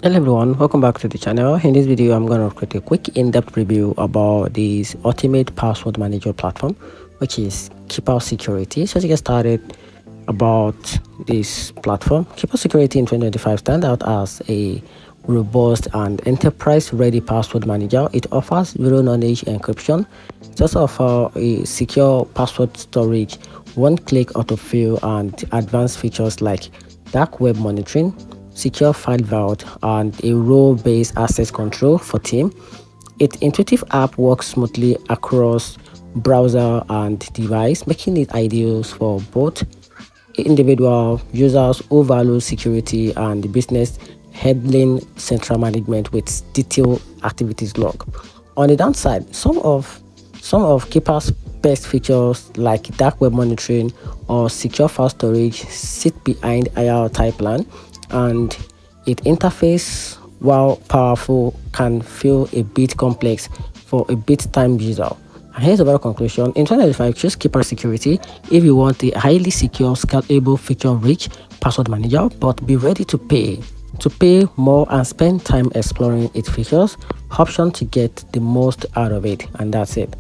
Hello everyone, welcome back to the channel. In this video I'm going to create a quick in-depth review about this ultimate password manager platform, which is Keeper Security. So to get started about this platform, Keeper Security in 2025 stands out as a robust and enterprise ready password manager. It offers zero knowledge encryption. It also offers a secure password storage, one-click autofill, and advanced features like dark web monitoring, secure file vault, and a role-based access control for team. Its intuitive app works smoothly across browser and device, making it ideal for both individual users who value security and business handling central management with detailed activities log. On the downside, some of Keeper's best features like dark web monitoring or secure file storage sit behind higher type plan, and its interface, while powerful, can feel a bit complex for a bit-time user. And here's a better conclusion. In 2025, choose Keeper Security if you want a highly secure, scalable, feature-rich password manager, but be ready to pay more and spend time exploring its features option to get the most out of it. And that's it.